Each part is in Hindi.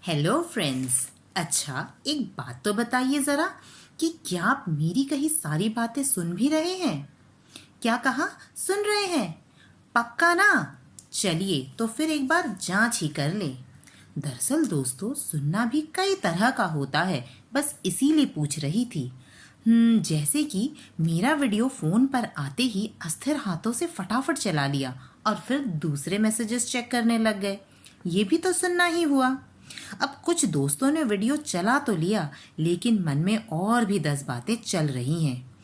Hello friends. अच्छा, एक बात तो बताइए ज़रा कि क्या आप मेरी कही सारी बातें सुन भी रहे हैं? क्या कहा? सुन रहे हैं? पक्का ना? चलिए तो फिर एक बार जांच ही कर ले। दरअसल दोस्तों, सुनना भी कई तरह का होता है, बस इसीलिए पूछ रही थी। जैसे कि मेरा वीडियो फोन पर आते ही अस्थिर हाथों से फटाफट चला लिया और फिर दूसरे मैसेजेस चेक करने लग गए। ये भी तो सुनना ही हुआ। अब कुछ दोस्तों ने वीडियो चला तो लिया, लेकिन मन में और भी 10 बातें चल रही हैं।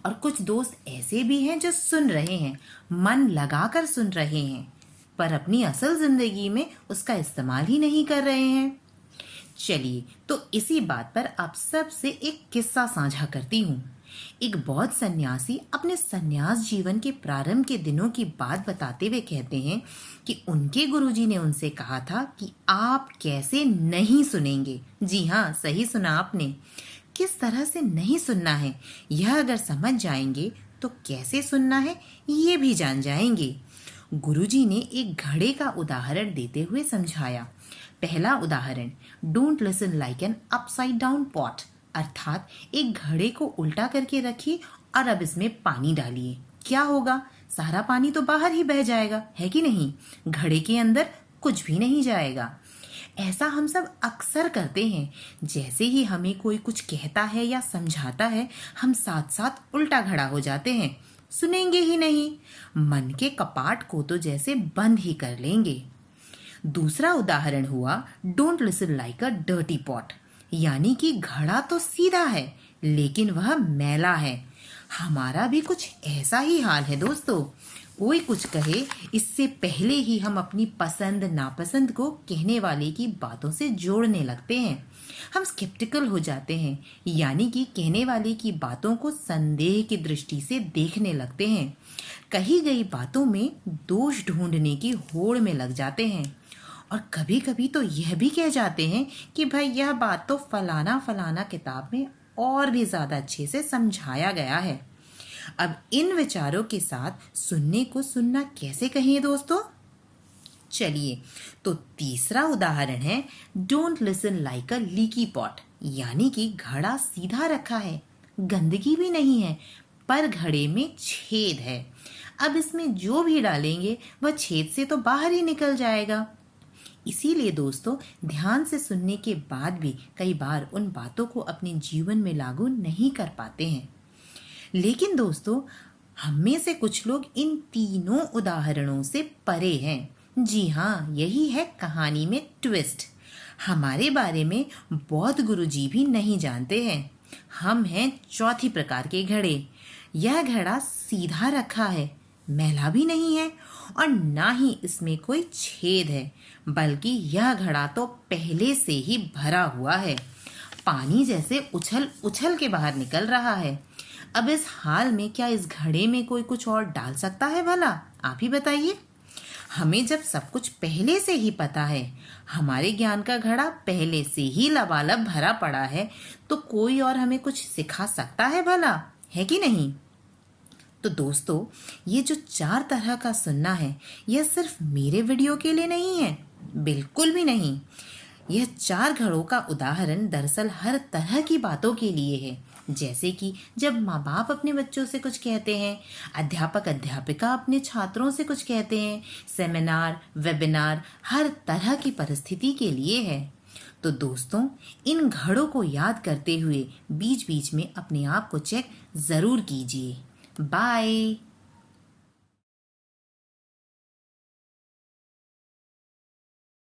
और कुछ दोस्त ऐसे भी हैं जो सुन रहे हैं, मन लगाकर सुन रहे हैं, पर अपनी असल जिंदगी में उसका इस्तेमाल ही नहीं कर रहे हैं। चलिए तो इसी बात पर आप सबसे एक किस्सा साझा करती हूँ। एक बौद्ध सन्यासी अपने सन्यास जीवन के प्रारंभ के दिनों की बात बताते हुए कहते हैं कि उनके गुरुजी ने उनसे कहा था कि आप कैसे नहीं सुनेंगे। जी हाँ, सही सुना आपने। किस तरह से नहीं सुनना है, यह अगर समझ जाएंगे तो कैसे सुनना है ये भी जान जाएंगे। गुरुजी ने एक घड़े का उदाहरण देते हुए समझाया। पहला उदाहरण, don't listen like an upside down pot, अर्थात एक घड़े को उल्टा करके रखिए और अब इसमें पानी डालिए। क्या होगा? सारा पानी तो बाहर ही बह जाएगा, है कि नहीं? घड़े के अंदर कुछ भी नहीं जाएगा। ऐसा हम सब अक्सर करते हैं। जैसे ही हमें कोई कुछ कहता है या समझाता है, हम साथ साथ उल्टा खड़ा हो जाते हैं, सुनेंगे ही नहीं। मन के कपाट को तो जैसे बंद ही कर लेंगे। दूसरा उदाहरण हुआ, don't listen like a dirty pot, यानी कि घड़ा तो सीधा है लेकिन वह मैला है। हमारा भी कुछ ऐसा ही हाल है दोस्तों। कोई कुछ कहे, इससे पहले ही हम अपनी पसंद नापसंद को कहने वाले की बातों से जोड़ने लगते हैं। हम स्केप्टिकल हो जाते हैं, यानी कि कहने वाले की बातों को संदेह की दृष्टि से देखने लगते हैं। कही गई बातों में दोष ढूंढने की होड़ में लग जाते हैं और कभी कभी तो यह भी कह जाते हैं कि भाई यह बात तो फलाना फलाना किताब में और भी ज्यादा अच्छे से समझाया गया है। अब इन विचारों के साथ सुनने को सुनना कैसे कहें दोस्तों? चलिए तो तीसरा उदाहरण है, don't listen like a leaky pot, यानी कि घड़ा सीधा रखा है, गंदगी भी नहीं है, पर घड़े में छेद है। अब इसमें जो भी डालेंगे वह छेद से तो बाहर ही निकल जाएगा। इसीलिए दोस्तों, ध्यान से सुनने के बाद भी कई बार उन बातों को अपने जीवन में लागू नहीं कर पाते हैं। लेकिन दोस्तों, हम में से कुछ लोग इन तीनों उदाहरणों से परे हैं। जी हाँ, यही है कहानी में ट्विस्ट। हमारे बारे में बौद्ध गुरुजी भी नहीं जानते हैं। हम हैं चौथी प्रकार के घड़े। यह घड़ा सीधा रखा है, मैला भी नहीं है और ना ही इसमें कोई छेद है, बल्कि यह घड़ा तो पहले से ही भरा हुआ है। पानी जैसे उछल उछल के बाहर निकल रहा है। अब इस हाल में क्या इस घड़े में कोई कुछ और डाल सकता है भला? आप ही बताइए। हमें जब सब कुछ पहले से ही पता है, हमारे ज्ञान का घड़ा पहले से ही लबालब भरा पड़ा है, तो कोई और हमें कुछ सिखा सकता है भला, है कि नहीं? तो दोस्तों, ये जो 4 तरह का सुनना है, यह सिर्फ मेरे वीडियो के लिए नहीं है, बिल्कुल भी नहीं। यह 4 घड़ों का उदाहरण दरअसल हर तरह की बातों के लिए है। जैसे कि जब माँ बाप अपने बच्चों से कुछ कहते हैं, अध्यापक अध्यापिका अपने छात्रों से कुछ कहते हैं, सेमिनार वेबिनार, हर तरह की परिस्थिति के लिए है। तो दोस्तों, इन घड़ों को याद करते हुए बीच बीच में अपने आप को चेक जरूर कीजिए। बाय।